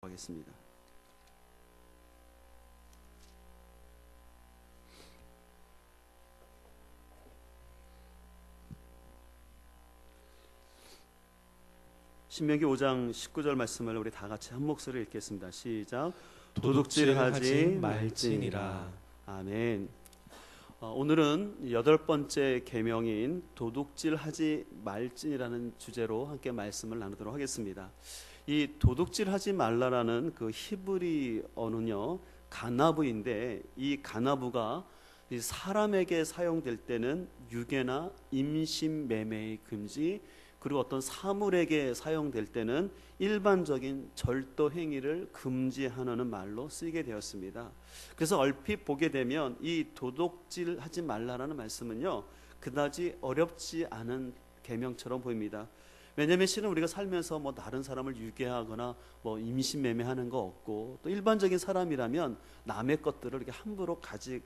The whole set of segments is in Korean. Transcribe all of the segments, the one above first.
하겠습니다. 신명기 5장 19절 말씀을 우리 다 같이 한 목소리로 읽겠습니다. 시작. 도둑질하지 말지니라. 아멘. 오늘은 8번째 계명인 도둑질하지 말지니라는 주제로 함께 말씀을 나누도록 하겠습니다. 이 도둑질하지 말라라는 그 히브리 언어는요, 가나브인데, 이 가나브가 사람에게 사용될 때는 유괴나 임신 매매의 금지, 그리고 어떤 사물에게 사용될 때는 일반적인 절도 행위를 금지하는 말로 쓰이게 되었습니다. 그래서 얼핏 보게 되면 이 도둑질하지 말라라는 말씀은요, 그다지 어렵지 않은 계명처럼 보입니다. 왜냐하면 실은 우리가 살면서 뭐 다른 사람을 유괴하거나 뭐 임신매매하는 거 없고, 또 일반적인 사람이라면 남의 것들을 이렇게 함부로 가지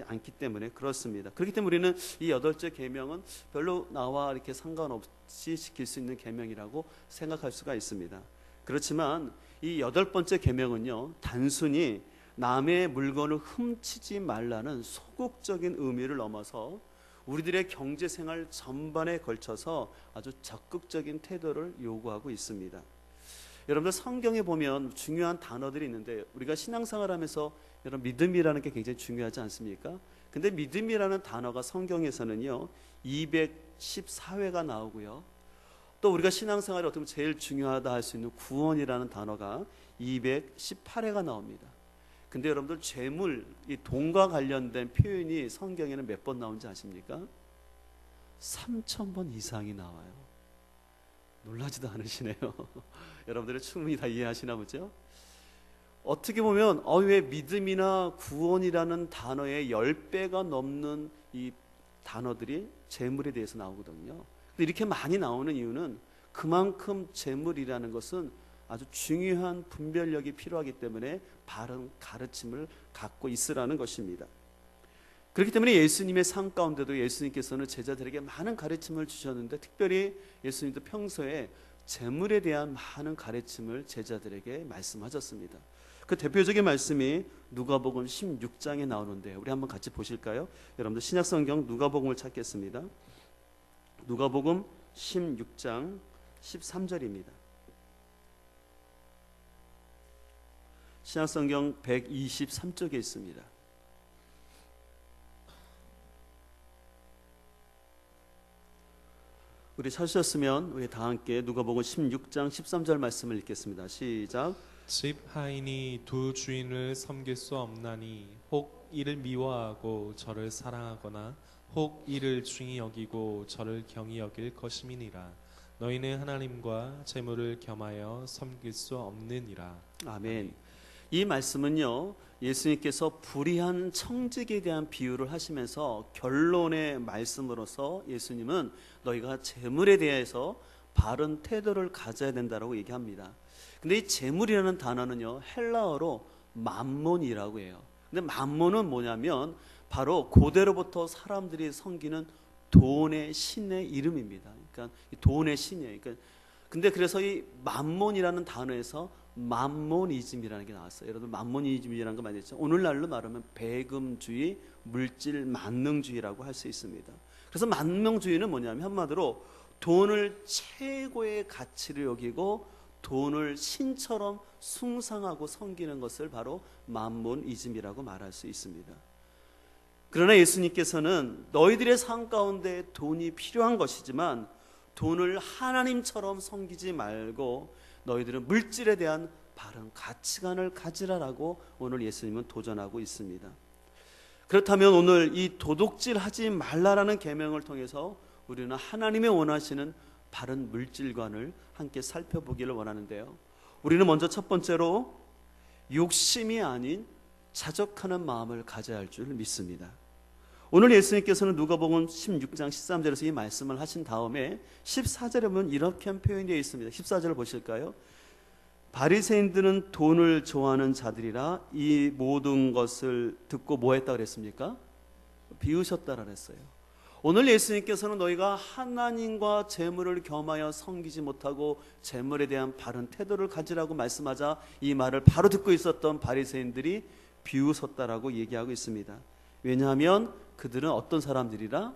않기 때문에 그렇습니다. 그렇기 때문에 우리는 이 8째 계명은 별로 나와 이렇게 상관없이 지킬 수 있는 계명이라고 생각할 수가 있습니다. 그렇지만 이 8번째 계명은요, 단순히 남의 물건을 훔치지 말라는 소극적인 의미를 넘어서 우리들의 경제생활 전반에 걸쳐서 아주 적극적인 태도를 요구하고 있습니다. 여러분들 성경에 보면 중요한 단어들이 있는데, 우리가 신앙생활하면서 여러분 믿음이라는 게 굉장히 중요하지 않습니까? 근데 믿음이라는 단어가 성경에서는요 214회가 나오고요, 또 우리가 신앙생활에 어떻게 보면 제일 중요하다 할 수 있는 구원이라는 단어가 218회가 나옵니다. 근데 여러분들 재물, 이 돈과 관련된 표현이 성경에는 몇 번 나온지 아십니까? 3000번 이상이 나와요. 놀라지도 않으시네요. 여러분들이 충분히 다 이해하시나 보죠? 어떻게 보면 왜 믿음이나 구원이라는 단어의 10배가 넘는 이 단어들이 재물에 대해서 나오거든요. 근데 이렇게 많이 나오는 이유는 그만큼 재물이라는 것은 아주 중요한 분별력이 필요하기 때문에 바른 가르침을 갖고 있으라는 것입니다. 그렇기 때문에 예수님의 삶 가운데도 예수님께서는 제자들에게 많은 가르침을 주셨는데, 특별히 예수님도 평소에 재물에 대한 많은 가르침을 제자들에게 말씀하셨습니다. 그 대표적인 말씀이 누가복음 16장에 나오는데, 우리 한번 같이 보실까요? 여러분들 신약성경 누가복음을 찾겠습니다. 누가복음 16장 13절입니다. 신약성경 123쪽에 있습니다. 우리 찾으셨으면 우리 다 함께 누가복음 16장 13절 말씀을 읽겠습니다. 시작. 집 하인이 두 주인을 섬길 수 없나니 혹 이를 미워하고 저를 사랑하거나 혹 이를 중히 여기고 저를 경히 여길 것임이니라. 너희는 하나님과 재물을 겸하여 섬길 수 없느니라. 아멘. 이 말씀은요, 예수님께서 불의한 청직에 대한 비유를 하시면서 결론의 말씀으로서 예수님은 너희가 재물에 대해서 바른 태도를 가져야 된다고 얘기합니다. 근데 이 재물이라는 단어는요, 헬라어로 맘몬이라고 해요. 근데 맘몬은 뭐냐면 바로 고대로부터 사람들이 섬기는 돈의 신의 이름입니다. 그러니까 돈의 신이에요. 근데 그래서 이 맘몬이라는 단어에서 맘모니즘이라는 게 나왔어요. 여러분, 맘모니즘이라는 거 많이 했죠. 오늘날로 말하면 배금주의, 물질 만능주의라고 할 수 있습니다. 그래서 만능주의는 뭐냐면 한마디로 돈을 최고의 가치를 여기고 돈을 신처럼 숭상하고 섬기는 것을 바로 맘모니즘이라고 말할 수 있습니다. 그러나 예수님께서는 너희들의 삶 가운데 돈이 필요한 것이지만 돈을 하나님처럼 섬기지 말고 너희들은 물질에 대한 바른 가치관을 가지라라고 오늘 예수님은 도전하고 있습니다. 그렇다면 오늘 이 도둑질하지 말라라는 계명을 통해서 우리는 하나님의 원하시는 바른 물질관을 함께 살펴보기를 원하는데요, 우리는 먼저 첫 번째로 욕심이 아닌 자족하는 마음을 가져야 할 줄 믿습니다. 오늘 예수님께서는 누가복음 16장 13절에서 이 말씀을 하신 다음에 14절에 보면 이렇게 표현되어 있습니다. 14절을 보실까요? 바리새인들은 돈을 좋아하는 자들이라 이 모든 것을 듣고 뭐 했다 그랬습니까? 비웃었다라 그랬어요. 오늘 예수님께서는 너희가 하나님과 재물을 겸하여 섬기지 못하고 재물에 대한 바른 태도를 가지라고 말씀하자 이 말을 바로 듣고 있었던 바리새인들이 비웃었다라고 얘기하고 있습니다. 왜냐하면 그들은 어떤 사람들이라?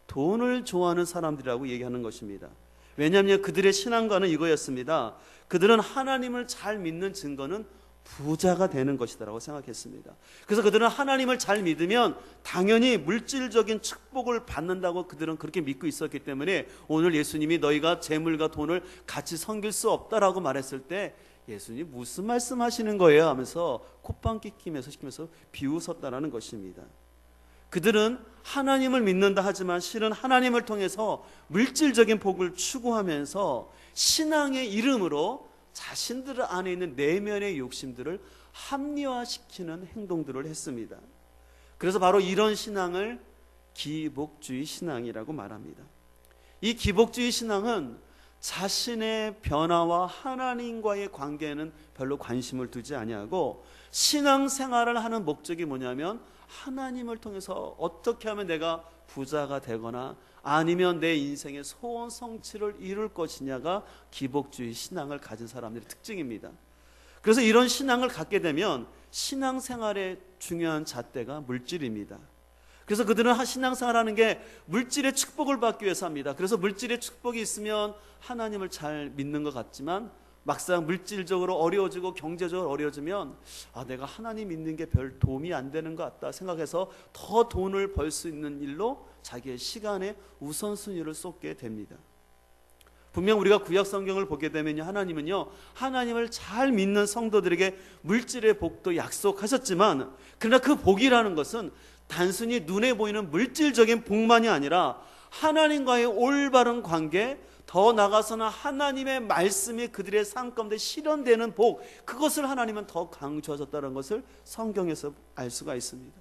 돈을 좋아하는 사람들이라고 얘기하는 것입니다. 왜냐하면 그들의 신앙관은 이거였습니다. 그들은 하나님을 잘 믿는 증거는 부자가 되는 것이다라고 생각했습니다. 그래서 그들은 하나님을 잘 믿으면 당연히 물질적인 축복을 받는다고 그들은 그렇게 믿고 있었기 때문에 오늘 예수님이 너희가 재물과 돈을 같이 섬길 수 없다라고 말했을 때 예수님이 무슨 말씀하시는 거예요 하면서 콧방귀 시키면서 비웃었다라는 것입니다. 그들은 하나님을 믿는다 하지만 실은 하나님을 통해서 물질적인 복을 추구하면서 신앙의 이름으로 자신들 안에 있는 내면의 욕심들을 합리화시키는 행동들을 했습니다. 그래서 바로 이런 신앙을 기복주의 신앙이라고 말합니다. 이 기복주의 신앙은 자신의 변화와 하나님과의 관계에는 별로 관심을 두지 아니하고 신앙생활을 하는 목적이 뭐냐면 하나님을 통해서 어떻게 하면 내가 부자가 되거나 아니면 내 인생의 소원 성취를 이룰 것이냐가 기복주의 신앙을 가진 사람들의 특징입니다. 그래서 이런 신앙을 갖게 되면 신앙생활의 중요한 잣대가 물질입니다. 그래서 그들은 신앙생활하는 게 물질의 축복을 받기 위해서 합니다. 그래서 물질의 축복이 있으면 하나님을 잘 믿는 것 같지만 막상 물질적으로 어려워지고 경제적으로 어려워지면 내가 하나님 믿는 게 별 도움이 안 되는 것 같다 생각해서 더 돈을 벌 수 있는 일로 자기의 시간에 우선순위를 쏟게 됩니다. 분명 우리가 구약성경을 보게 되면 하나님은요 하나님을 잘 믿는 성도들에게 물질의 복도 약속하셨지만 그러나 그 복이라는 것은 단순히 눈에 보이는 물질적인 복만이 아니라 하나님과의 올바른 관계, 더 나아가서는 하나님의 말씀이 그들의 삶 가운데 실현되는 복, 그것을 하나님은 더 강조하셨다는 것을 성경에서 알 수가 있습니다.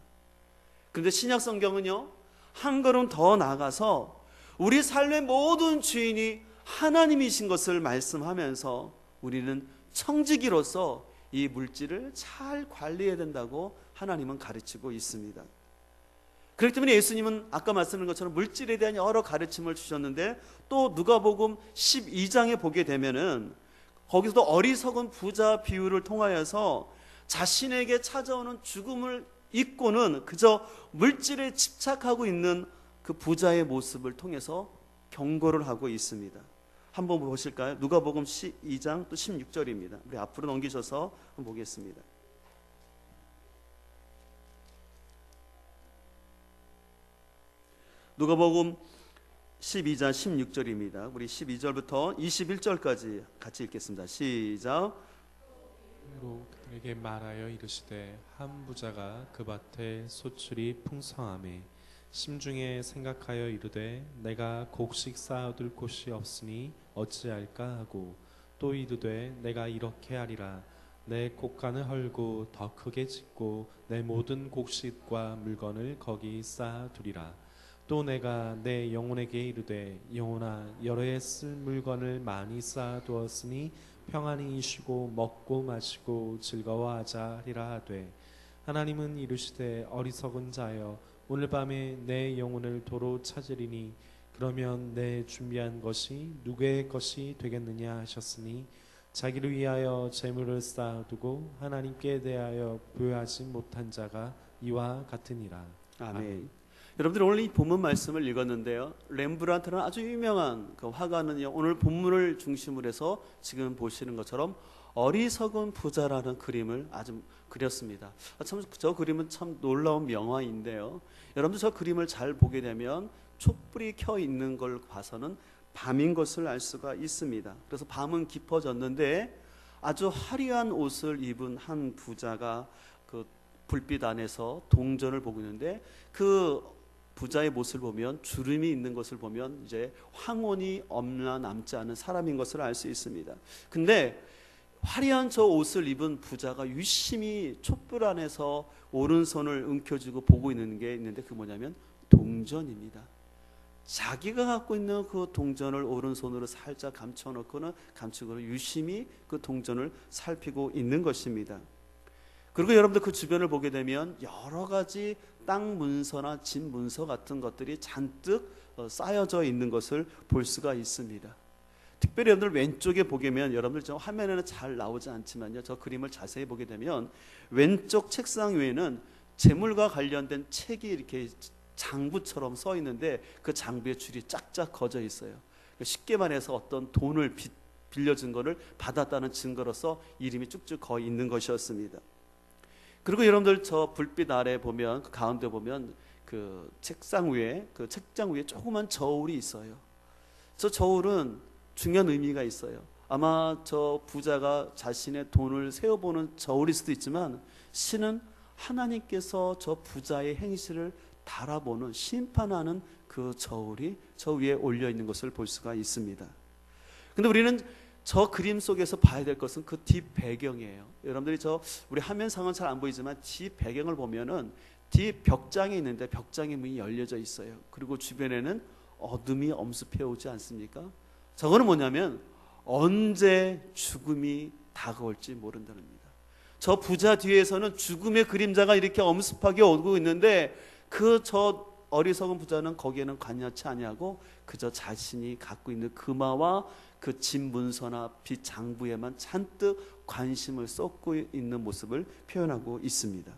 그런데 신약 성경은요 한 걸음 더 나아가서 우리 삶의 모든 주인이 하나님이신 것을 말씀하면서 우리는 청지기로서 이 물질을 잘 관리해야 된다고 하나님은 가르치고 있습니다. 그렇기 때문에 예수님은 아까 말씀드린 것처럼 물질에 대한 여러 가르침을 주셨는데 또 누가복음 12장에 보게 되면은 거기서도 어리석은 부자 비유를 통하여서 자신에게 찾아오는 죽음을 잊고는 그저 물질에 집착하고 있는 그 부자의 모습을 통해서 경고를 하고 있습니다. 한번 보실까요? 누가복음 12장 또 16절입니다. 우리 앞으로 넘기셔서 한번 보겠습니다. 누가복음 12장 16절입니다. 우리 12절부터 21절까지 같이 읽겠습니다. 시작. 그리고 그들에게 말하여 이르시되 한 부자가 그 밭에 소출이 풍성하매 심중에 생각하여 이르되 내가 곡식 쌓아둘 곳이 없으니 어찌할까 하고 또 이르되 내가 이렇게 하리라 내 곡간을 헐고 더 크게 짓고 내 모든 곡식과 물건을 거기 쌓아두리라. 또 내가 내 영혼에게 이르되 영혼아 여러 해 쓸 물건을 많이 쌓아두었으니 평안히 쉬고 먹고 마시고 즐거워하자 하리라 하되 하나님은 이르시되 어리석은 자여 오늘 밤에 내 영혼을 도로 찾으리니 그러면 내 준비한 것이 누구의 것이 되겠느냐 하셨으니 자기를 위하여 재물을 쌓아두고 하나님께 대하여 부여하지 못한 자가 이와 같으니라. 아멘. 여러분들 오늘 이 본문 말씀을 읽었는데요. 렘브란트는 아주 유명한 그 화가는요. 오늘 본문을 중심으로 해서 지금 보시는 것처럼 어리석은 부자라는 그림을 아주 그렸습니다. 참 저 그림은 참 놀라운 명화인데요. 여러분들 저 그림을 잘 보게 되면 촛불이 켜 있는 걸 봐서는 밤인 것을 알 수가 있습니다. 그래서 밤은 깊어졌는데 아주 화려한 옷을 입은 한 부자가 그 불빛 안에서 동전을 보고 있는데 그 부자의 모습을 보면 주름이 있는 것을 보면 이제 황혼이 없나 남지 않은 사람인 것을 알 수 있습니다. 근데 화려한 저 옷을 입은 부자가 유심히 촛불 안에서 오른손을 움켜쥐고 보고 있는 게 있는데 그 뭐냐면 동전입니다. 자기가 갖고 있는 그 동전을 오른손으로 살짝 감추고는 유심히 그 동전을 살피고 있는 것입니다. 그리고 여러분들 그 주변을 보게 되면 여러 가지 땅 문서나 집 문서 같은 것들이 잔뜩 쌓여져 있는 것을 볼 수가 있습니다. 특별히 여러분들 왼쪽에 보면 여러분들 저 화면에는 잘 나오지 않지만요, 저 그림을 자세히 보게 되면 왼쪽 책상 위에는 재물과 관련된 책이 이렇게 장부처럼 써 있는데 그 장부에 줄이 쫙쫙 거져 있어요. 쉽게 말해서 어떤 돈을 빌려준 것을 받았다는 증거로서 이름이 쭉쭉 거 있는 것이었습니다. 그리고 여러분들 저 불빛 아래 보면 그 가운데 보면 그 책장 위에 조그만 저울이 있어요. 저 저울은 중요한 의미가 있어요. 아마 저 부자가 자신의 돈을 세어보는 저울일 수도 있지만 신은 하나님께서 저 부자의 행실을 달아보는, 심판하는 그 저울이 저 위에 올려 있는 것을 볼 수가 있습니다. 근데 우리는 저 그림 속에서 봐야 될 것은 그 뒷 배경이에요. 여러분들이 우리 화면상은 잘 안 보이지만 뒷 배경을 보면은 뒷 벽장이 있는데 벽장의 문이 열려져 있어요. 그리고 주변에는 어둠이 엄습해 오지 않습니까? 저거는 뭐냐면 언제 죽음이 다가올지 모른다는 겁니다. 저 부자 뒤에서는 죽음의 그림자가 이렇게 엄습하게 오고 있는데 저 어리석은 부자는 거기에는 관여치 아니하고 그저 자신이 갖고 있는 금화와 그 집 문서나 빚 장부에만 잔뜩 관심을 쏟고 있는 모습을 표현하고 있습니다.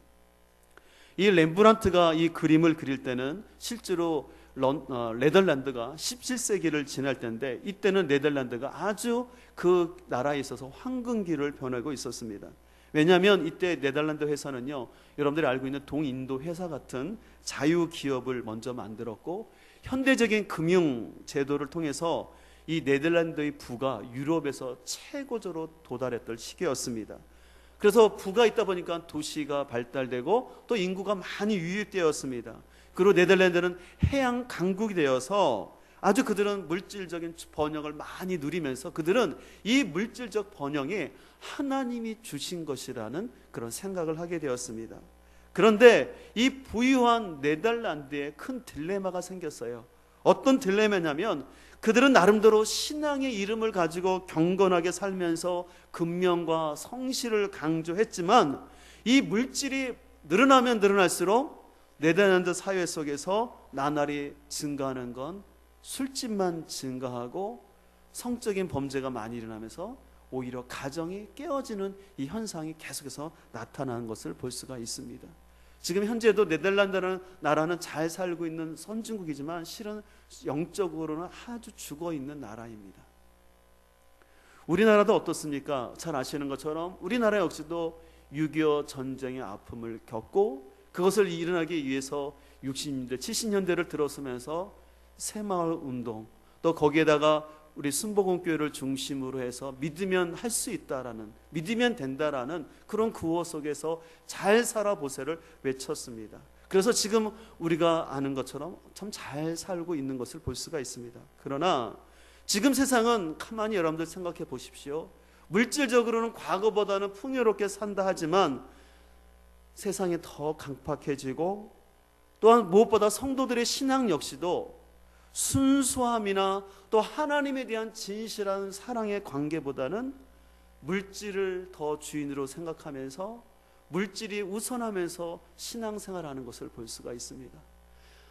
이 렘브란트가 이 그림을 그릴 때는 실제로 네덜란드가 17세기를 지날 때인데, 이때는 네덜란드가 아주 그 나라에 있어서 황금기를 보내고 있었습니다. 왜냐하면 이때 네덜란드 회사는요, 여러분들이 알고 있는 동인도 회사 같은 자유기업을 먼저 만들었고, 현대적인 금융 제도를 통해서 이 네덜란드의 부가 유럽에서 최고조로 도달했던 시기였습니다. 그래서 부가 있다 보니까 도시가 발달되고 또 인구가 많이 유입되었습니다. 그리고 네덜란드는 해양 강국이 되어서 아주 그들은 물질적인 번영을 많이 누리면서 그들은 이 물질적 번영이 하나님이 주신 것이라는 그런 생각을 하게 되었습니다. 그런데 이 부유한 네덜란드에 큰 딜레마가 생겼어요. 어떤 딜레마냐면 그들은 나름대로 신앙의 이름을 가지고 경건하게 살면서 금명과 성실을 강조했지만 이 물질이 늘어나면 늘어날수록 네덜란드 사회 속에서 나날이 증가하는 건 술집만 증가하고 성적인 범죄가 많이 일어나면서 오히려 가정이 깨어지는 이 현상이 계속해서 나타나는 것을 볼 수가 있습니다. 지금 현재도 네덜란드라는 나라는 잘 살고 있는 선진국이지만 실은 영적으로는 아주 죽어있는 나라입니다. 우리나라도 어떻습니까? 잘 아시는 것처럼 우리나라 역시도 6.25 전쟁의 아픔을 겪고 그것을 일어나기 위해서 60년대, 70년대를 들어서면서 새마을 운동, 또 거기에다가 우리 순복음교회를 중심으로 해서 믿으면 할 수 있다라는, 믿으면 된다라는 그런 구호 속에서 잘 살아보세를 외쳤습니다. 그래서 지금 우리가 아는 것처럼 참 잘 살고 있는 것을 볼 수가 있습니다. 그러나 지금 세상은 가만히 여러분들 생각해 보십시오. 물질적으로는 과거보다는 풍요롭게 산다 하지만 세상이 더 강팍해지고 또한 무엇보다 성도들의 신앙 역시도 순수함이나 또 하나님에 대한 진실한 사랑의 관계보다는 물질을 더 주인으로 생각하면서 물질이 우선하면서 신앙생활하는 것을 볼 수가 있습니다.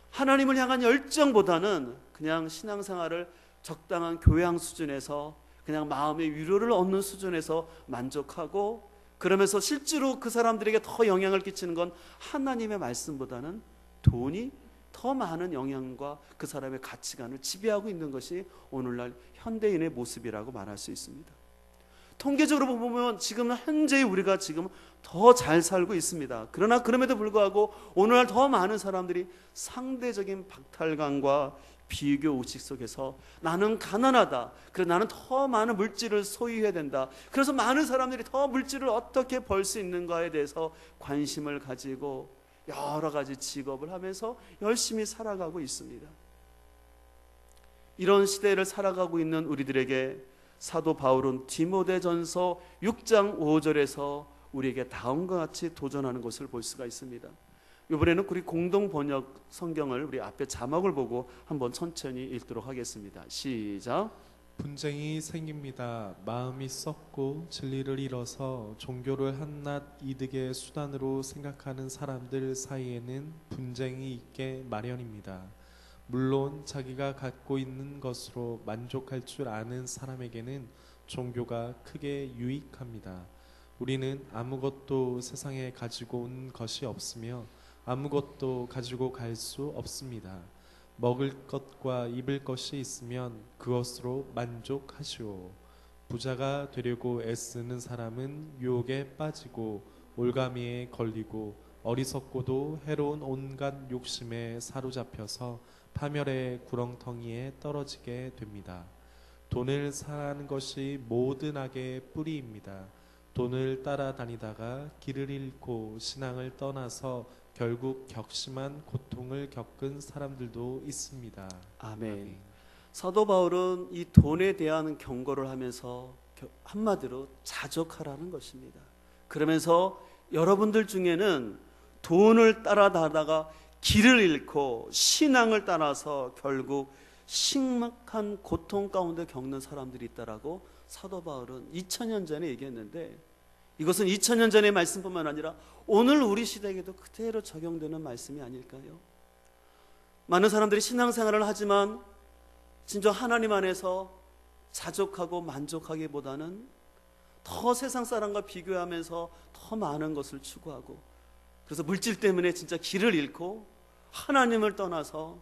하나님을 향한 열정보다는 그냥 신앙생활을 적당한 교양 수준에서 그냥 마음의 위로를 얻는 수준에서 만족하고, 그러면서 실제로 그 사람들에게 더 영향을 끼치는 건 하나님의 말씀보다는 돈이 더 많은 영향과 그 사람의 가치관을 지배하고 있는 것이 오늘날 현대인의 모습이라고 말할 수 있습니다. 통계적으로 보면 지금 현재 우리가 지금 더 잘 살고 있습니다. 그러나 그럼에도 불구하고 오늘날 더 많은 사람들이 상대적인 박탈감과 비교 의식 속에서 나는 가난하다, 그래서 나는 더 많은 물질을 소유해야 된다, 그래서 많은 사람들이 더 물질을 어떻게 벌 수 있는가에 대해서 관심을 가지고 여러 가지 직업을 하면서 열심히 살아가고 있습니다. 이런 시대를 살아가고 있는 우리들에게 사도 바울은 디모데전서 6장 5절에서 우리에게 다음과 같이 도전하는 것을 볼 수가 있습니다. 이번에는 우리 공동 번역 성경을 우리 앞에 자막을 보고 한번 천천히 읽도록 하겠습니다. 시작. 분쟁이 생깁니다. 마음이 썩고 진리를 잃어서 종교를 한낱 이득의 수단으로 생각하는 사람들 사이에는 분쟁이 있게 마련입니다. 물론 자기가 갖고 있는 것으로 만족할 줄 아는 사람에게는 종교가 크게 유익합니다. 우리는 아무것도 세상에 가지고 온 것이 없으며 아무것도 가지고 갈 수 없습니다. 먹을 것과 입을 것이 있으면 그것으로 만족하시오. 부자가 되려고 애쓰는 사람은 유혹에 빠지고 올가미에 걸리고 어리석고도 해로운 온갖 욕심에 사로잡혀서 파멸의 구렁텅이에 떨어지게 됩니다. 돈을 사랑하는 것이 모든 악의 뿌리입니다. 돈을 따라다니다가 길을 잃고 신앙을 떠나서 결국 격심한 고통을 겪은 사람들도 있습니다. 아멘. 사도 바울은 이 돈에 대한 경고를 하면서 한마디로 자족하라는 것입니다. 그러면서 여러분들 중에는 돈을 따라다니다가 길을 잃고 신앙을 따라서 결국 심각한 고통 가운데 겪는 사람들이 있다라고 사도 바울은 2000년 전에 얘기했는데, 이것은 2000년 전의 말씀뿐만 아니라 오늘 우리 시대에도 그대로 적용되는 말씀이 아닐까요? 많은 사람들이 신앙생활을 하지만 진짜 하나님 안에서 자족하고 만족하기보다는 더 세상 사람과 비교하면서 더 많은 것을 추구하고, 그래서 물질 때문에 진짜 길을 잃고 하나님을 떠나서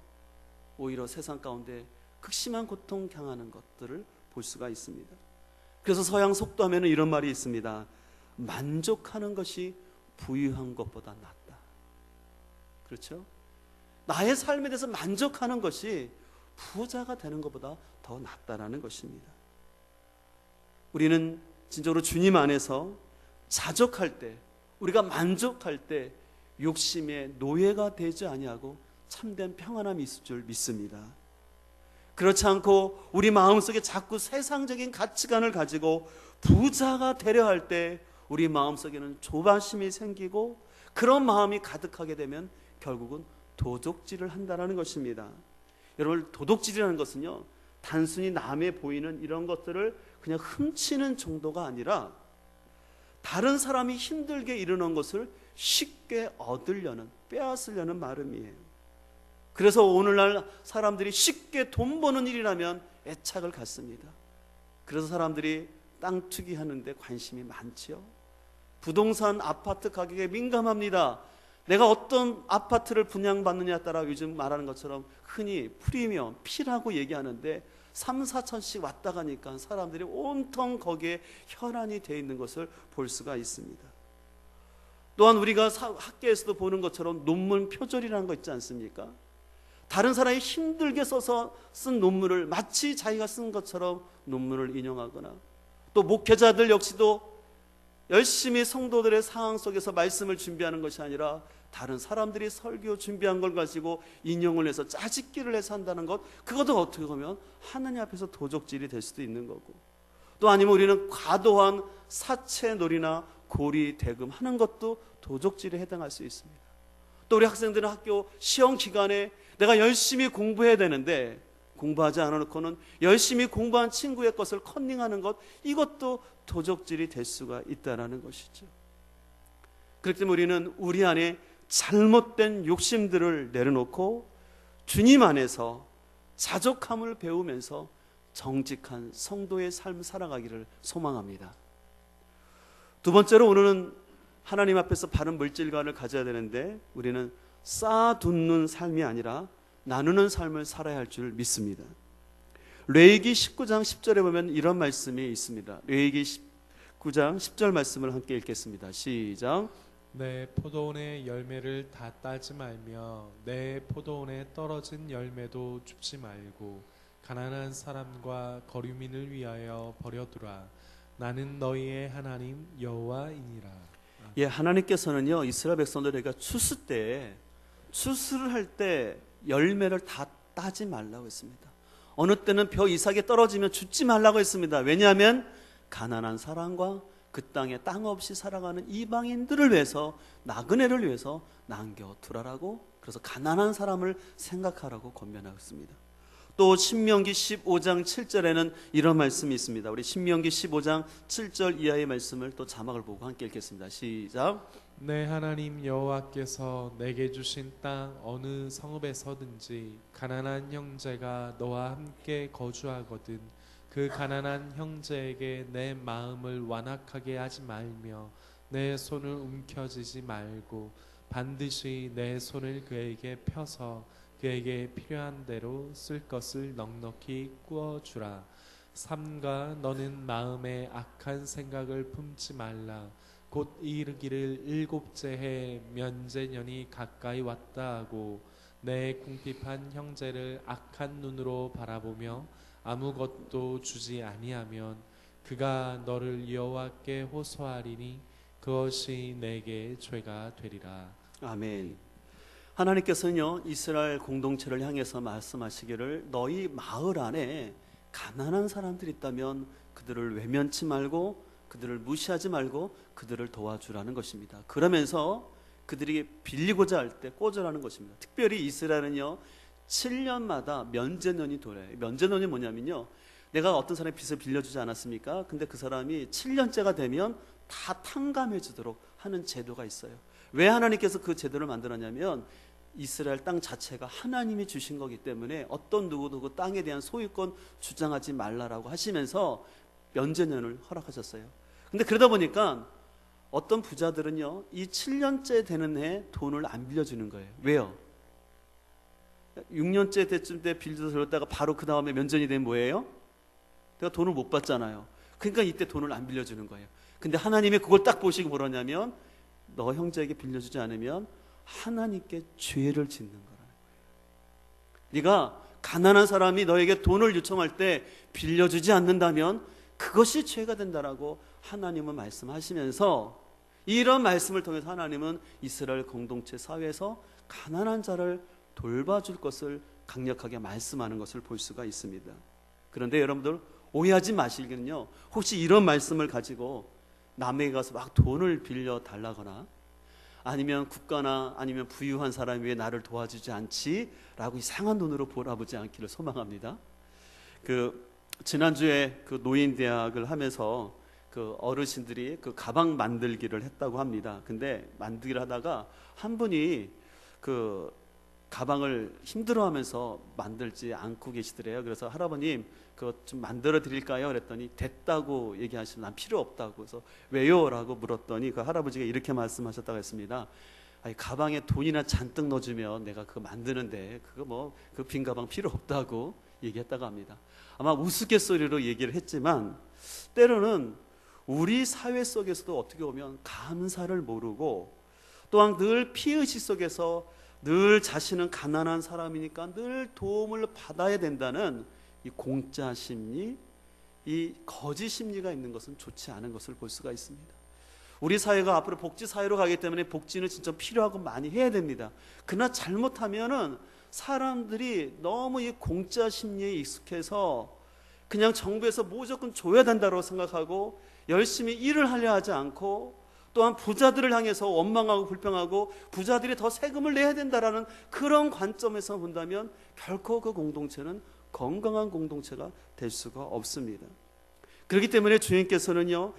오히려 세상 가운데 극심한 고통 당하는 것들을 볼 수가 있습니다. 그래서 서양 속담에는 이런 말이 있습니다. 만족하는 것이 부유한 것보다 낫다. 그렇죠? 나의 삶에 대해서 만족하는 것이 부자가 되는 것보다 더 낫다라는 것입니다. 우리는 진정으로 주님 안에서 자족할 때, 우리가 만족할 때 욕심의 노예가 되지 아니하고 참된 평안함이 있을 줄 믿습니다. 그렇지 않고 우리 마음속에 자꾸 세상적인 가치관을 가지고 부자가 되려 할 때 우리 마음속에는 조바심이 생기고, 그런 마음이 가득하게 되면 결국은 도둑질을 한다는 것입니다. 여러분, 도둑질이라는 것은요, 단순히 남에 보이는 이런 것들을 그냥 훔치는 정도가 아니라 다른 사람이 힘들게 이루는 것을 쉽게 얻으려는, 빼앗으려는 마음이에요. 그래서 오늘날 사람들이 쉽게 돈 버는 일이라면 애착을 갖습니다. 그래서 사람들이 땅 투기하는데 관심이 많지요. 부동산 아파트 가격에 민감합니다. 내가 어떤 아파트를 분양받느냐에 따라 요즘 말하는 것처럼 흔히 프리미엄, 피라고 얘기하는데 3, 4천씩 왔다 가니까 사람들이 온통 거기에 혈안이 되어 있는 것을 볼 수가 있습니다. 또한 우리가 학계에서도 보는 것처럼 논문 표절이라는 거 있지 않습니까? 다른 사람이 힘들게 써서 쓴 논문을 마치 자기가 쓴 것처럼 논문을 인용하거나, 또 목회자들 역시도 열심히 성도들의 상황 속에서 말씀을 준비하는 것이 아니라 다른 사람들이 설교 준비한 걸 가지고 인용을 해서 짜집기를 해서 한다는 것, 그것도 어떻게 보면 하느님 앞에서 도적질이 될 수도 있는 거고, 또 아니면 우리는 과도한 사채놀이나 고리대금 하는 것도 도적질에 해당할 수 있습니다. 또 우리 학생들은 학교 시험 기간에 내가 열심히 공부해야 되는데 공부하지 않아놓고는 열심히 공부한 친구의 것을 컨닝하는 것, 이것도 도적질이 될 수가 있다는 것이죠. 그렇기 때문에 우리는 우리 안에 잘못된 욕심들을 내려놓고 주님 안에서 자족함을 배우면서 정직한 성도의 삶을 살아가기를 소망합니다. 두 번째로, 오늘은 하나님 앞에서 바른 물질관을 가져야 되는데 우리는 쌓아두는 삶이 아니라 나누는 삶을 살아야 할 줄 믿습니다. 레위기 19장 10절에 보면 이런 말씀이 있습니다. 레위기 19장 10절 말씀을 함께 읽겠습니다. 시작. 내 포도원의 열매를 다 따지 말며 내 포도원에 떨어진 열매도 줍지 말고 가난한 사람과 거류민을 위하여 버려두라. 나는 너희의 하나님 여호와이니라. 예, 하나님께서는요, 이스라엘 백성들에게 추수를 할 때 열매를 다 따지 말라고 했습니다. 어느 때는 벼 이삭에 떨어지면 줍지 말라고 했습니다. 왜냐하면 가난한 사람과 그 땅에 땅 없이 살아가는 이방인들을 위해서, 나그네를 위해서 남겨두라라고, 그래서 가난한 사람을 생각하라고 권면하고 있습니다. 또 신명기 15장 7절에는 이런 말씀이 있습니다. 우리 신명기 15장 7절 이하의 말씀을 또 자막을 보고 함께 읽겠습니다. 시작. 내 하나님 여호와께서 내게 주신 땅 어느 성읍에서든지 가난한 형제가 너와 함께 거주하거든 그 가난한 형제에게 내 마음을 완악하게 하지 말며 내 손을 움켜쥐지 말고 반드시 내 손을 그에게 펴서 그에게 필요한 대로 쓸 것을 넉넉히 꾸어 주라. 삼가 너는 마음에 악한 생각을 품지 말라. 곧 이르기를 일곱째 해 면제년이 가까이 왔다 하고 내 궁핍한 형제를 악한 눈으로 바라보며 아무것도 주지 아니하면 그가 너를 여호와께 호소하리니 그것이 내게 죄가 되리라. 아멘. 하나님께서는요, 이스라엘 공동체를 향해서 말씀하시기를 너희 마을 안에 가난한 사람들이 있다면 그들을 외면치 말고 그들을 무시하지 말고 그들을 도와주라는 것입니다. 그러면서 그들이 빌리고자 할 때 꿔주라는 것입니다. 특별히 이스라엘은요 7년마다 면제년이 돌아요. 면제년이 뭐냐면요, 내가 어떤 사람의 빚을 빌려주지 않았습니까? 근데 그 사람이 7년째가 되면 다 탕감해 주도록 하는 제도가 있어요. 왜 하나님께서 그 제도를 만들었냐면 이스라엘 땅 자체가 하나님이 주신 거기 때문에 어떤 누구도 그 땅에 대한 소유권 주장하지 말라라고 하시면서 면제년을 허락하셨어요. 근데 그러다 보니까 어떤 부자들은요 이 7년째 되는 해 돈을 안 빌려주는 거예요. 왜요? 6년째 때쯤 때 빌려서 들었다가 바로 그 다음에 면전이 되면 뭐예요? 내가 돈을 못 받잖아요. 그러니까 이때 돈을 안 빌려주는 거예요. 근데 하나님이 그걸 딱 보시고 뭐라냐면 너 형제에게 빌려주지 않으면 하나님께 죄를 짓는 거라는 거예요. 네가 가난한 사람이 너에게 돈을 요청할 때 빌려주지 않는다면 그것이 죄가 된다라고 하나님은 말씀하시면서 이런 말씀을 통해서 하나님은 이스라엘 공동체 사회에서 가난한 자를 돌봐줄 것을 강력하게 말씀하는 것을 볼 수가 있습니다. 그런데 여러분들 오해하지 마시기는요, 혹시 이런 말씀을 가지고 남에게 가서 막 돈을 빌려 달라거나 아니면 국가나 아니면 부유한 사람이 왜 나를 도와주지 않지? 라고 이상한 눈으로 보라보지 않기를 소망합니다. 지난주에 그 노인대학을 하면서 그 어르신들이 그 가방 만들기를 했다고 합니다. 근데 만들기를 하다가 한 분이 그 가방을 힘들어하면서 만들지 않고 계시더래요. 그래서 할아버님 그거 좀 만들어 드릴까요? 그랬더니 됐다고 얘기하시면 난 필요 없다고. 그래서 왜요? 라고 물었더니 그 할아버지가 이렇게 말씀하셨다고 했습니다. 아니, 가방에 돈이나 잔뜩 넣어주면 내가 그거 만드는데 그거 뭐 그 빈 가방 필요 없다고 얘기했다고 합니다. 아마 우스갯소리로 얘기를 했지만 때로는 우리 사회 속에서도 어떻게 보면 감사를 모르고 또한 늘 피의식 속에서 늘 자신은 가난한 사람이니까 늘 도움을 받아야 된다는 이 공짜 심리, 이 거짓 심리가 있는 것은 좋지 않은 것을 볼 수가 있습니다. 우리 사회가 앞으로 복지 사회로 가기 때문에 복지는 진짜 필요하고 많이 해야 됩니다. 그러나 잘못하면은 사람들이 너무 이 공짜 심리에 익숙해서 그냥 정부에서 무조건 줘야 된다고 생각하고 열심히 일을 하려 하지 않고 또한 부자들을 향해서 원망하고 불평하고 부자들이 더 세금을 내야 된다라는 그런 관점에서 본다면 결코 그 공동체는 건강한 공동체가 될 수가 없습니다. 그렇기 때문에 주님께서는요,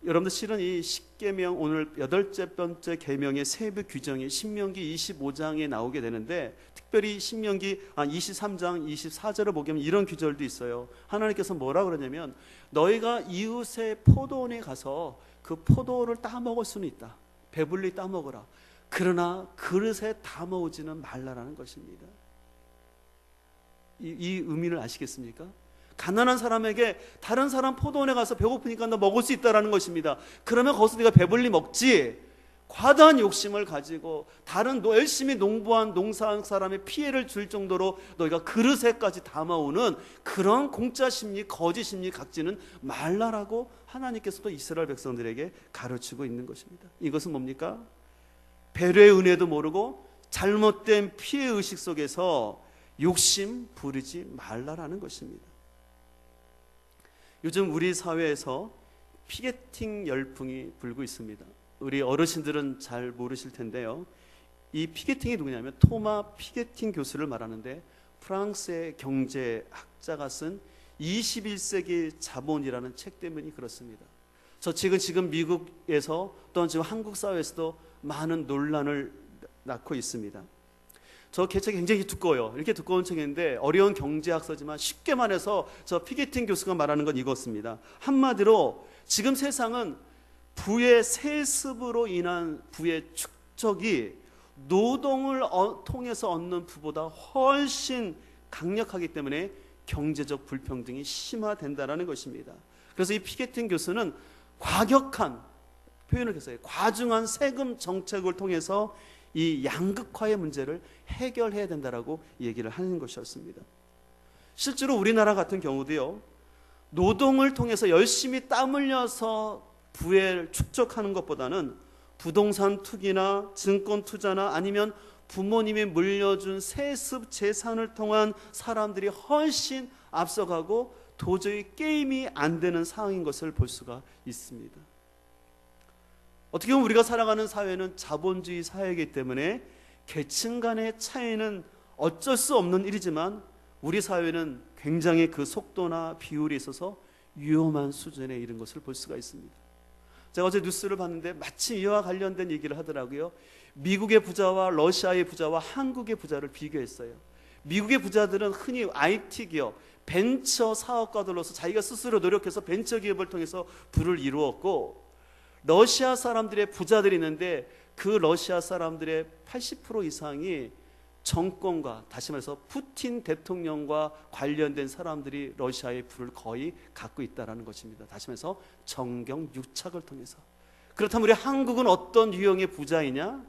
여러분들 실은 이 10계명 오늘 8번째 계명의 세부 규정이 신명기 25장에 나오게 되는데 특별히 신명기 23장 24절을 보게 되면 이런 규절도 있어요. 하나님께서 뭐라 그러냐면 너희가 이웃의 포도원에 가서 그 포도를 따먹을 수는 있다. 배불리 따먹어라. 그러나 그릇에 담아오지는 말라라는 것입니다. 이 의미를 아시겠습니까? 가난한 사람에게 다른 사람 포도원에 가서 배고프니까 너 먹을 수 있다라는 것입니다. 그러면 거기서 네가 배불리 먹지, 과다한 욕심을 가지고 다른 열심히 농부한 농사한 사람의 피해를 줄 정도로 너희가 그릇에까지 담아오는 그런 공짜 심리, 거짓 심리 갖지는 말라라고 하나님께서도 이스라엘 백성들에게 가르치고 있는 것입니다. 이것은 뭡니까? 배려의 은혜도 모르고 잘못된 피해의식 속에서 욕심 부리지 말라라는 것입니다. 요즘 우리 사회에서 피게팅 열풍이 불고 있습니다. 우리 어르신들은 잘 모르실 텐데요, 이 피게팅이 누구냐면 토마 피게팅 교수를 말하는데 프랑스의 경제학자가 쓴 21세기 자본이라는 책 때문이 그렇습니다. 저 지금 미국에서 또는 지금 한국 사회에서도 많은 논란을 낳고 있습니다. 저 책이 굉장히 두꺼워요. 이렇게 두꺼운 책인데 어려운 경제학서지만 쉽게 말해서 저 피게팅 교수가 말하는 건 이것입니다. 한마디로 지금 세상은 부의 세습으로 인한 부의 축적이 노동을 통해서 얻는 부보다 훨씬 강력하기 때문에 경제적 불평등이 심화된다는 것입니다. 그래서 이 피게팅 교수는 과격한 표현을 했어요. 과중한 세금 정책을 통해서 이 양극화의 문제를 해결해야 된다라고 얘기를 하는 것이었습니다. 실제로 우리나라 같은 경우도요, 노동을 통해서 열심히 땀 흘려서 부를 축적하는 것보다는 부동산 투기나 증권 투자나 아니면 부모님이 물려준 세습 재산을 통한 사람들이 훨씬 앞서가고 도저히 게임이 안 되는 상황인 것을 볼 수가 있습니다. 어떻게 보면 우리가 살아가는 사회는 자본주의 사회이기 때문에 계층 간의 차이는 어쩔 수 없는 일이지만 우리 사회는 굉장히 그 속도나 비율이 있어서 위험한 수준에 이른 것을 볼 수가 있습니다. 제가 어제 뉴스를 봤는데 마치 이와 관련된 얘기를 하더라고요. 미국의 부자와 러시아의 부자와 한국의 부자를 비교했어요. 미국의 부자들은 흔히 IT 기업, 벤처 사업가들로서 자기가 스스로 노력해서 벤처 기업을 통해서 부를 이루었고, 러시아 사람들의 부자들이 있는데 그 러시아 사람들의 80% 이상이 정권과, 다시 말해서 푸틴 대통령과 관련된 사람들이 러시아의 부를 거의 갖고 있다는 것입니다. 다시 말해서 정경 유착을 통해서. 그렇다면 우리 한국은 어떤 유형의 부자이냐?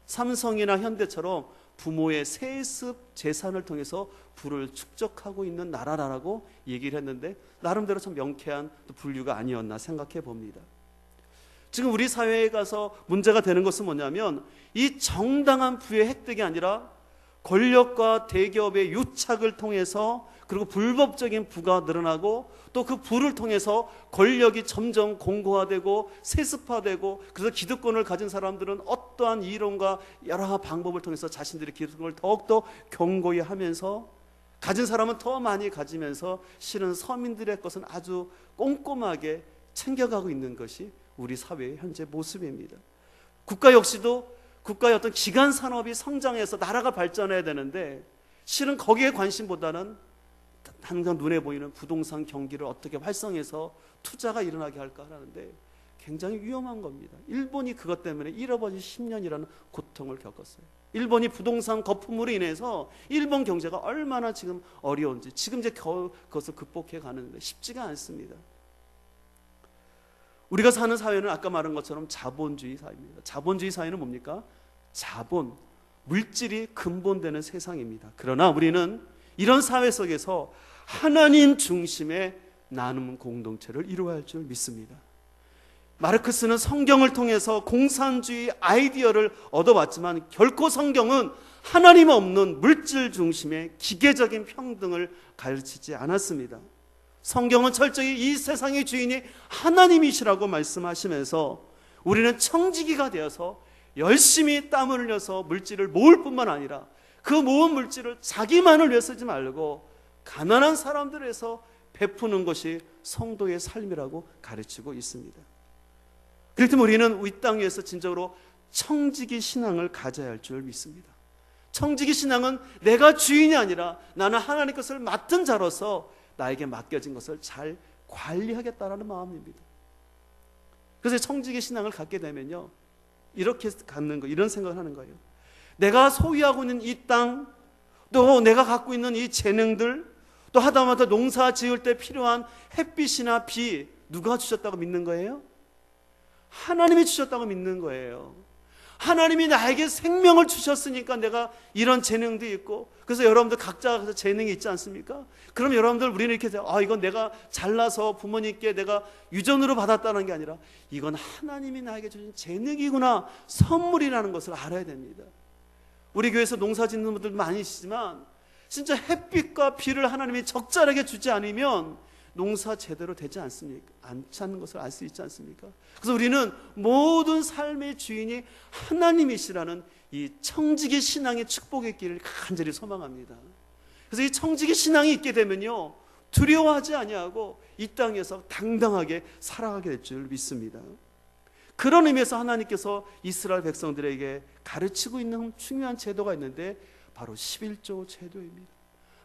삼성이나 현대처럼 부모의 세습 재산을 통해서 부를 축적하고 있는 나라라고 얘기를 했는데 나름대로 참 명쾌한 분류가 아니었나 생각해 봅니다. 지금 우리 사회에 가서 문제가 되는 것은 뭐냐면 이 정당한 부의 획득이 아니라 권력과 대기업의 유착을 통해서, 그리고 불법적인 부가 늘어나고 또 그 부를 통해서 권력이 점점 공고화되고 세습화되고, 그래서 기득권을 가진 사람들은 어떠한 이론과 여러 방법을 통해서 자신들의 기득권을 더욱더 견고히 하면서 가진 사람은 더 많이 가지면서 실은 서민들의 것은 아주 꼼꼼하게 챙겨가고 있는 것이 우리 사회의 현재 모습입니다. 국가 역시도 국가의 어떤 기간 산업이 성장해서 나라가 발전해야 되는데 실은 거기에 관심보다는 항상 눈에 보이는 부동산 경기를 어떻게 활성해서 투자가 일어나게 할까 하는데 굉장히 위험한 겁니다. 일본이 그것 때문에 잃어버린 10년이라는 고통을 겪었어요. 일본이 부동산 거품으로 인해서 일본 경제가 얼마나 지금 어려운지 지금 이제 겨우 그것을 극복해 가는데 쉽지가 않습니다. 우리가 사는 사회는 아까 말한 것처럼 자본주의 사회입니다. 자본주의 사회는 뭡니까? 자본, 물질이 근본되는 세상입니다. 그러나 우리는 이런 사회 속에서 하나님 중심의 나눔 공동체를 이루어야 할 줄 믿습니다. 마르크스는 성경을 통해서 공산주의 아이디어를 얻어봤지만 결코 성경은 하나님 없는 물질 중심의 기계적인 평등을 가르치지 않았습니다. 성경은 철저히 이 세상의 주인이 하나님이시라고 말씀하시면서 우리는 청지기가 되어서 열심히 땀을 흘려서 물질을 모을 뿐만 아니라 그 모은 물질을 자기만을 위해 쓰지 말고 가난한 사람들을 위해서 베푸는 것이 성도의 삶이라고 가르치고 있습니다. 그렇기 때문에 우리는 이 땅 위에서 진정으로 청지기 신앙을 가져야 할 줄 믿습니다. 청지기 신앙은 내가 주인이 아니라 나는 하나님 것을 맡은 자로서 나에게 맡겨진 것을 잘 관리하겠다라는 마음입니다. 그래서 청지기 신앙을 갖게 되면요, 이렇게 갖는 거, 이런 생각을 하는 거예요. 내가 소유하고 있는 이 땅, 또 내가 갖고 있는 이 재능들, 또 하다마다 농사 지을 때 필요한 햇빛이나 비, 누가 주셨다고 믿는 거예요? 하나님이 주셨다고 믿는 거예요. 하나님이 나에게 생명을 주셨으니까 내가 이런 재능도 있고, 그래서 여러분들 각자 재능이 있지 않습니까? 그럼 여러분들 우리는 이렇게 돼요. 이건 내가 잘나서 부모님께 내가 유전으로 받았다는 게 아니라 이건 하나님이 나에게 주신 재능이구나, 선물이라는 것을 알아야 됩니다. 우리 교회에서 농사 짓는 분들 많으시지만 진짜 햇빛과 비를 하나님이 적절하게 주지 않으면 농사 제대로 되지 않습니까? 않지 않는 것을 알 수 있지 않습니까? 그래서 우리는 모든 삶의 주인이 하나님이시라는 이 청지기 신앙의 축복의 길을 간절히 소망합니다. 그래서 이 청지기 신앙이 있게 되면요, 두려워하지 아니하고 이 땅에서 당당하게 살아가게 될 줄 믿습니다. 그런 의미에서 하나님께서 이스라엘 백성들에게 가르치고 있는 중요한 제도가 있는데 바로 11조 제도입니다.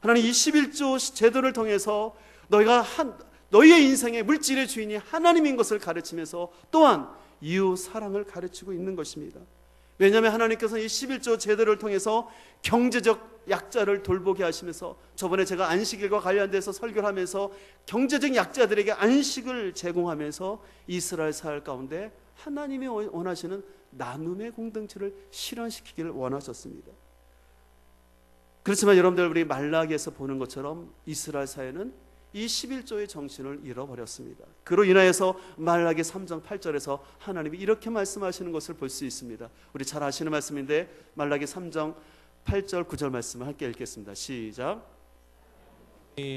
하나님 이 11조 제도를 통해서 너희의 인생의 물질의 주인이 하나님인 것을 가르치면서 또한 이웃 사랑을 가르치고 있는 것입니다. 왜냐하면 하나님께서 이 11조 제도를 통해서 경제적 약자를 돌보게 하시면서, 저번에 제가 안식일과 관련돼서 설교를 하면서 경제적 약자들에게 안식을 제공하면서 이스라엘 사회 가운데 하나님이 원하시는 나눔의 공동체를 실현시키기를 원하셨습니다. 그렇지만 여러분들, 우리 말라기에서 보는 것처럼 이스라엘 사회는 이 11조의 정신을 잃어버렸습니다. 그로 인하여서 말라기 3장 8절에서 하나님이 이렇게 말씀하시는 것을 볼 수 있습니다. 우리 잘 아시는 말씀인데 말라기 3장 8절 9절 말씀을 함께 읽겠습니다. 시작.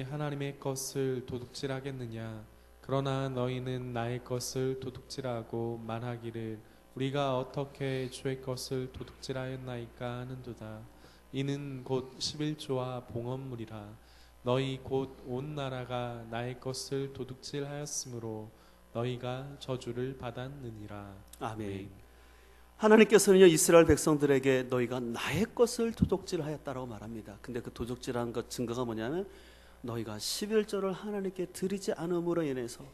하나님의 것을 도둑질하겠느냐? 그러나 너희는 나의 것을 도둑질하고 말하기를 우리가 어떻게 주의 것을 도둑질하였나이까 하는도다. 이는 곧 11조와 봉헌물이라. 너희 곧 온 나라가 나의 것을 도둑질하였으므로 너희가 저주를 받았느니라. 아멘. 하나님께서는요, 이스라엘 백성들에게 너희가 나의 것을 도둑질하였다라고 말합니다. 근데 그 도둑질한 것 증거가 뭐냐면 너희가 11조를 하나님께 드리지 않음으로 인해서,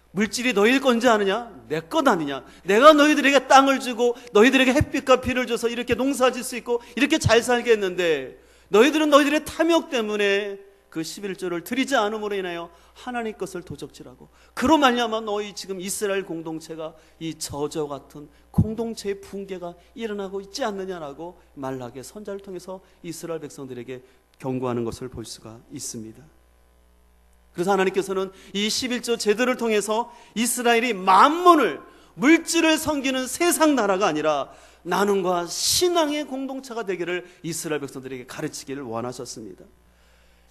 물질이 너희 건지 아느냐? 내 것 아니냐? 내가 너희들에게 땅을 주고 너희들에게 햇빛과 비를 줘서 이렇게 농사질 수 있고 이렇게 잘 살게 했는데 너희들은 너희들의 탐욕 때문에 그 11조를 드리지 않음으로 인하여 하나님 것을 도적질하고, 그로 말미암아 너희 지금 이스라엘 공동체가 이 저저 같은 공동체의 붕괴가 일어나고 있지 않느냐라고 말라기의 선자를 통해서 이스라엘 백성들에게 경고하는 것을 볼 수가 있습니다. 그래서 하나님께서는 이 11조 제도를 통해서 이스라엘이 만문을, 물질을 섬기는 세상 나라가 아니라 나눔과 신앙의 공동체가 되기를 이스라엘 백성들에게 가르치기를 원하셨습니다.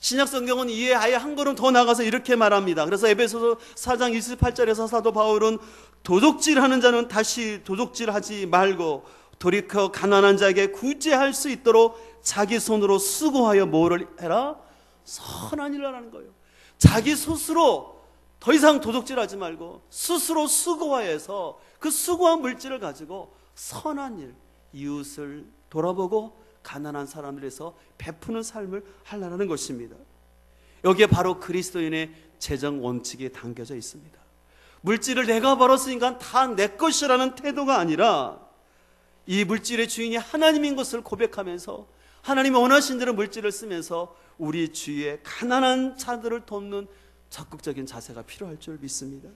신약 성경은 이에 아예 한 걸음 더 나가서 이렇게 말합니다. 그래서 에베소서 4장 28절에서 사도 바울은 도둑질하는 자는 다시 도둑질하지 말고 돌이켜 가난한 자에게 구제할 수 있도록 자기 손으로 수고하여 뭐를 해라? 선한 일을 하라는 거예요. 자기 스스로 더 이상 도둑질하지 말고 스스로 수고하여서 그 수고한 물질을 가지고 선한 일, 이웃을 돌아보고 가난한 사람들에서 베푸는 삶을 하려는 것입니다. 여기에 바로 그리스도인의 재정 원칙이 담겨져 있습니다. 물질을 내가 벌었으니까 다 내 것이라는 태도가 아니라 이 물질의 주인이 하나님인 것을 고백하면서 하나님이 원하신 대로 물질을 쓰면서 우리 주위에 가난한 자들을 돕는 적극적인 자세가 필요할 줄 믿습니다.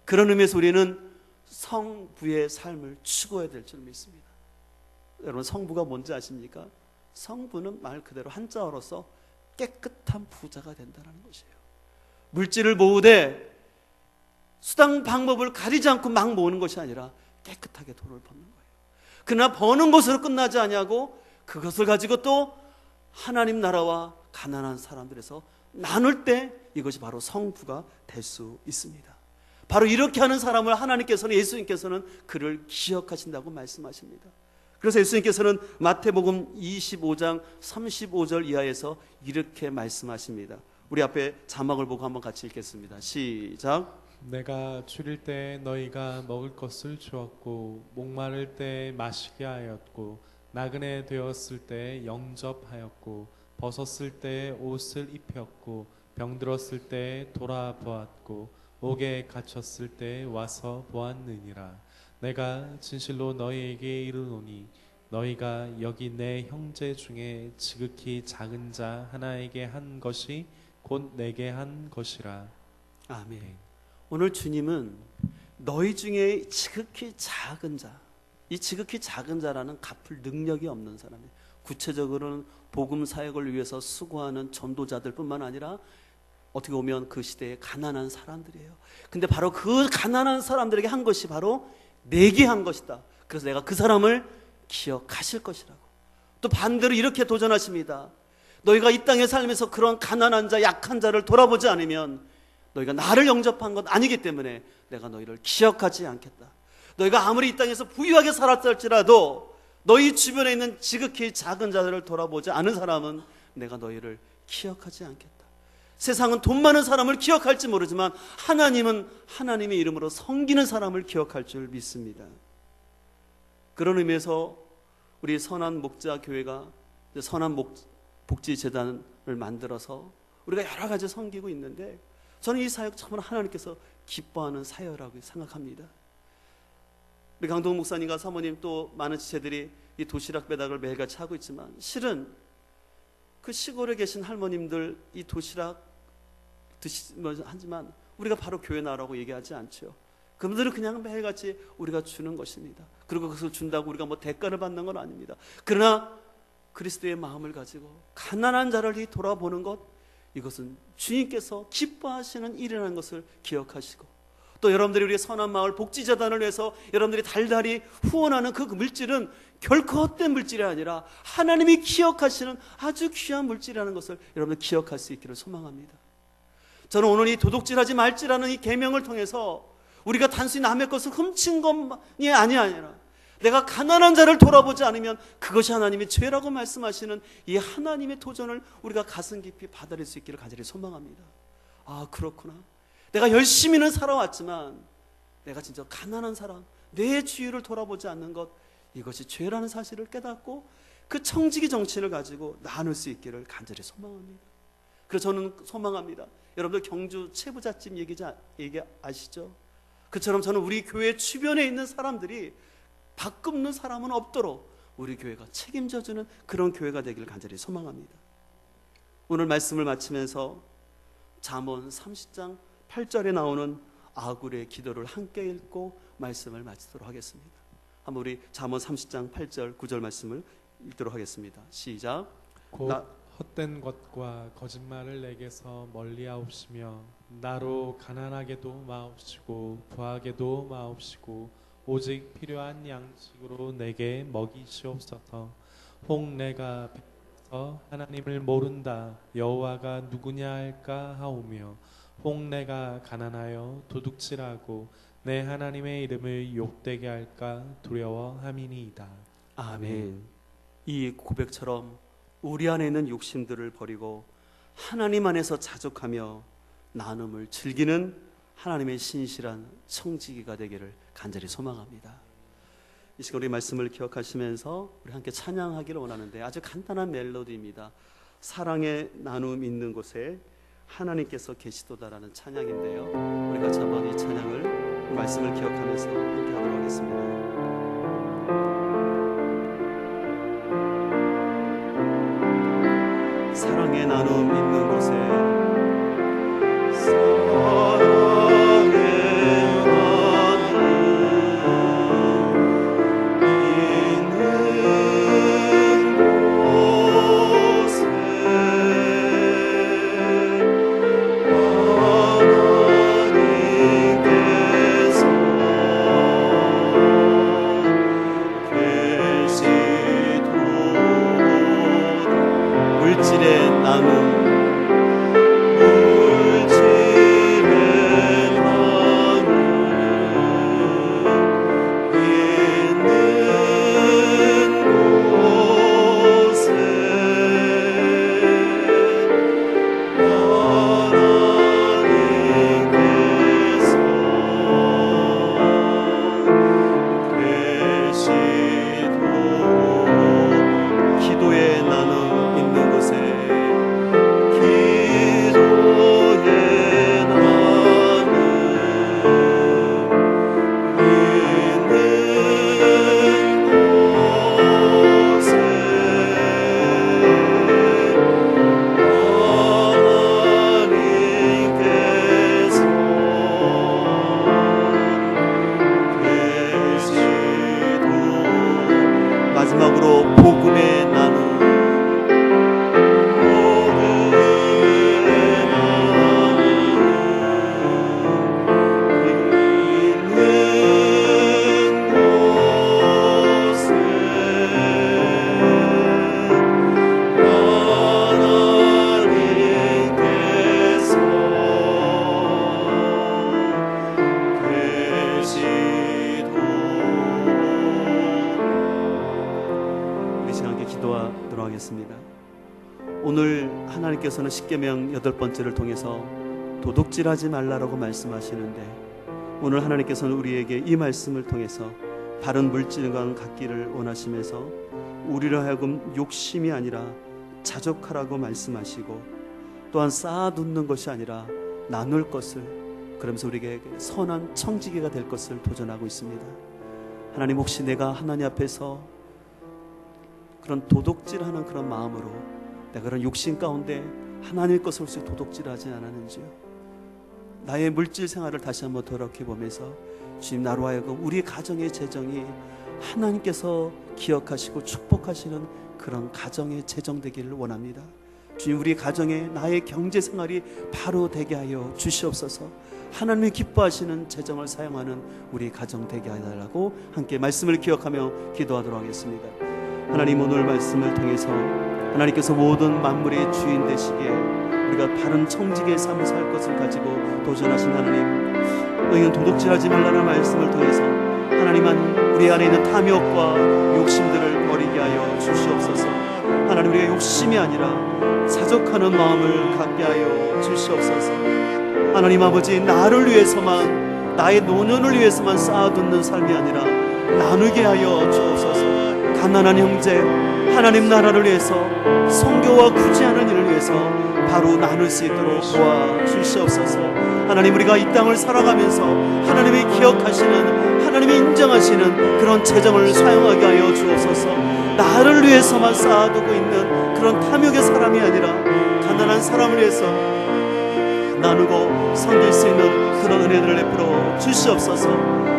그런 의미에서 우리는 성부의 삶을 추구해야 될 줄 믿습니다. 여러분, 성부가 뭔지 아십니까? 성부는 말 그대로 한자어로서 깨끗한 부자가 된다는 것이에요. 물질을 모으되 수단 방법을 가리지 않고 막 모으는 것이 아니라 깨끗하게 돈을 버는 거예요. 그러나 버는 것으로 끝나지 아니하고 그것을 가지고 또 하나님 나라와 가난한 사람들에서 나눌 때 이것이 바로 성부가 될 수 있습니다. 바로 이렇게 하는 사람을 하나님께서는, 예수님께서는 그를 기억하신다고 말씀하십니다. 그래서 예수님께서는 마태복음 25장 35절 이하에서 이렇게 말씀하십니다. 우리 앞에 자막을 보고 한번 같이 읽겠습니다. 시작. 내가 줄일 때 너희가 먹을 것을 주었고 목마를 때 마시게 하였고 나그네 되었을 때 영접하였고 벗었을 때 옷을 입혔고 병들었을 때 돌아보았고 옥에 갇혔을 때 와서 보았느니라. 내가 진실로 너희에게 이르노니 너희가 여기 내 형제 중에 지극히 작은 자 하나에게 한 것이 곧 내게 한 것이라. 아멘. 오늘 주님은 너희 중에 지극히 작은 자, 이 지극히 작은 자라는 갚을 능력이 없는 사람이에요. 구체적으로는 복음 사역을 위해서 수고하는 전도자들 뿐만 아니라 어떻게 보면 그 시대의 가난한 사람들이에요. 근데 바로 그 가난한 사람들에게 한 것이 바로 내게 한 것이다. 그래서 내가 그 사람을 기억하실 것이라고. 또 반대로 이렇게 도전하십니다. 너희가 이 땅에 살면서 그런 가난한 자, 약한 자를 돌아보지 않으면 너희가 나를 영접한 것 아니기 때문에 내가 너희를 기억하지 않겠다. 너희가 아무리 이 땅에서 부유하게 살았을지라도 너희 주변에 있는 지극히 작은 자들을 돌아보지 않은 사람은 내가 너희를 기억하지 않겠다. 세상은 돈 많은 사람을 기억할지 모르지만 하나님은 하나님의 이름으로 섬기는 사람을 기억할 줄 믿습니다. 그런 의미에서 우리 선한 목자 교회가 선한 복지재단을 만들어서 우리가 여러 가지 섬기고 있는데, 저는 이 사역 참으로 하나님께서 기뻐하는 사역이라고 생각합니다. 우리 강동 목사님과 사모님 또 많은 지체들이 이 도시락 배달을 매일같이 하고 있지만, 실은 그 시골에 계신 할머님들 이 도시락 하지만 우리가 바로 교회 나오라고 얘기하지 않죠. 그분들은 그냥 매일같이 우리가 주는 것입니다. 그리고 그것을 준다고 우리가 뭐 대가를 받는 건 아닙니다. 그러나 그리스도의 마음을 가지고 가난한 자를 돌아보는 것, 이것은 주님께서 기뻐하시는 일이라는 것을 기억하시고, 또 여러분들이 우리 선한 마을 복지재단을 위해서 여러분들이 달달이 후원하는 그 물질은 결코 헛된 물질이 아니라 하나님이 기억하시는 아주 귀한 물질이라는 것을 여러분들 기억할 수 있기를 소망합니다. 저는 오늘 이 도둑질하지 말지라는 이 계명을 통해서 우리가 단순히 남의 것을 훔친 것이 아니라 내가 가난한 자를 돌아보지 않으면 그것이 하나님의 죄라고 말씀하시는 이 하나님의 도전을 우리가 가슴 깊이 받아들일 수 있기를 간절히 소망합니다. 아, 그렇구나. 내가 열심히는 살아왔지만 내가 진짜 가난한 사람, 내 주위를 돌아보지 않는 것, 이것이 죄라는 사실을 깨닫고 그 청지기 정신을 가지고 나눌 수 있기를 간절히 소망합니다. 그래서 저는 소망합니다. 여러분들 경주 최부잣집 얘기 아시죠? 그처럼 저는 우리 교회 주변에 있는 사람들이 밥 굶는 사람은 없도록 우리 교회가 책임져주는 그런 교회가 되기를 간절히 소망합니다. 오늘 말씀을 마치면서 잠언 30장 8절에 나오는 아굴의 기도를 함께 읽고 말씀을 마치도록 하겠습니다. 한번 우리 잠언 30장 8절 9절 말씀을 읽도록 하겠습니다. 시작. 곧 헛된 것과 거짓말을 내게서 멀리하옵시며 나로 가난하게도 마옵시고 부하게도 마옵시고 오직 필요한 양식으로 내게 먹이시옵소서. 혹 내가 배에서 하나님을 모른다 여호와가 누구냐 할까 하오며 혹 내가 가난하여 도둑질하고 내 하나님의 이름을 욕되게 할까 두려워함이니이다. 아멘. 이 고백처럼 우리 안에 있는 욕심들을 버리고 하나님 안에서 자족하며 나눔을 즐기는 하나님의 신실한 청지기가 되기를 간절히 소망합니다. 이 시간 우리 말씀을 기억하시면서 우리 함께 찬양하기를 원하는데, 아주 간단한 멜로디입니다. 사랑의 나눔 있는 곳에 하나님께서 계시도다라는 찬양인데요, 우리 같이 한번 이 찬양을 말씀을 기억하면서 함께 하도록 하겠습니다. 사랑의 나눔 있는 곳에 오늘 하나님께서는 십계명 8번째를 통해서 도둑질하지 말라라고 말씀하시는데, 오늘 하나님께서는 우리에게 이 말씀을 통해서 바른 물질과 갖기를 원하시면서 우리로 하여금 욕심이 아니라 자족하라고 말씀하시고, 또한 쌓아두는 것이 아니라 나눌 것을, 그러면서 우리에게 선한 청지기가 될 것을 도전하고 있습니다. 하나님, 혹시 내가 하나님 앞에서 그런 도둑질하는 그런 마음으로, 내가 그런 욕심 가운데 하나님의 것을 혹시 도둑질하지 않았는지요? 나의 물질 생활을 다시 한번 돌아보면서 주님, 나로 하여금 우리 가정의 재정이 하나님께서 기억하시고 축복하시는 그런 가정의 재정 되기를 원합니다. 주님, 우리 가정에 나의 경제 생활이 바로 되게 하여 주시옵소서. 하나님이 기뻐하시는 재정을 사용하는 우리 가정 되게 하달라고 함께 말씀을 기억하며 기도하도록 하겠습니다. 하나님, 오늘 말씀을 통해서 하나님께서 모든 만물의 주인 되시기에 우리가 바른 청지기의 삶을 살 것을 가지고 도전하신 하나님, 너희는 도둑질하지 말라는 말씀을 통해서 하나님은 우리 안에 있는 탐욕과 욕심들을 버리게 하여 주시옵소서. 하나님, 우리가 욕심이 아니라 자족하는 마음을 갖게 하여 주시옵소서. 하나님 아버지, 나를 위해서만, 나의 노년을 위해서만 쌓아두는 삶이 아니라 나누게 하여 주옵소서. 가난한 형제, 하나님 나라를 위해서, 선교와 구제하는 일을 위해서 바로 나눌 수 있도록 도와주시옵소서. 하나님, 우리가 이 땅을 살아가면서 하나님이 기억하시는, 하나님이 인정하시는 그런 재정을 사용하게 하여 주옵소서. 나를 위해서만 쌓아두고 있는 그런 탐욕의 사람이 아니라 가난한 사람을 위해서 나누고 섬길 수 있는 그런 은혜들을 베풀어 주시옵소서.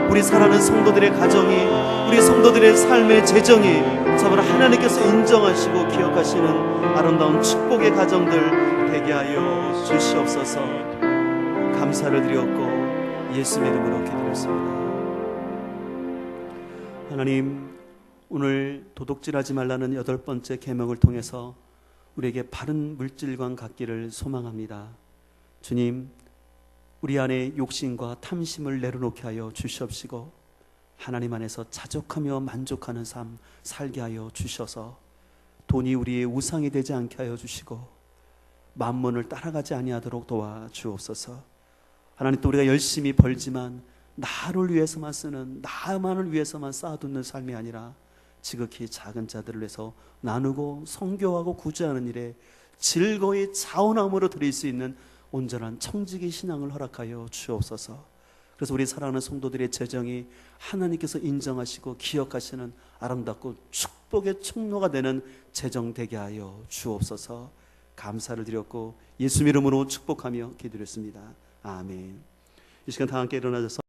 우리 사랑하는 성도들의 가정이, 우리 성도들의 삶의 재정이 참으로 하나님께서 인정하시고 기억하시는 아름다운 축복의 가정들 되게 하여 주시옵소서. 감사를 드렸고 예수의 이름으로 기도했습니다. 하나님, 오늘 도둑질하지 말라는 8번째 계명을 통해서 우리에게 바른 물질관 갖기를 소망합니다. 주님, 우리 안에 욕심과 탐심을 내려놓게 하여 주시옵시고 하나님 안에서 자족하며 만족하는 삶 살게 하여 주셔서 돈이 우리의 우상이 되지 않게 하여 주시고 만몬을 따라가지 아니하도록 도와주옵소서. 하나님, 또 우리가 열심히 벌지만 나를 위해서만 쓰는, 나만을 위해서만 쌓아두는 삶이 아니라 지극히 작은 자들을 위해서 나누고 선교하고 구제하는 일에 즐거이 자원함으로 드릴 수 있는 온전한 청지기 신앙을 허락하여 주옵소서. 그래서 우리 사랑하는 성도들의 재정이 하나님께서 인정하시고 기억하시는 아름답고 축복의 통로가 되는 재정 되게 하여 주옵소서. 감사를 드렸고 예수 이름으로 축복하며 기도했습니다. 아멘. 이 시간 다 함께 일어나셔서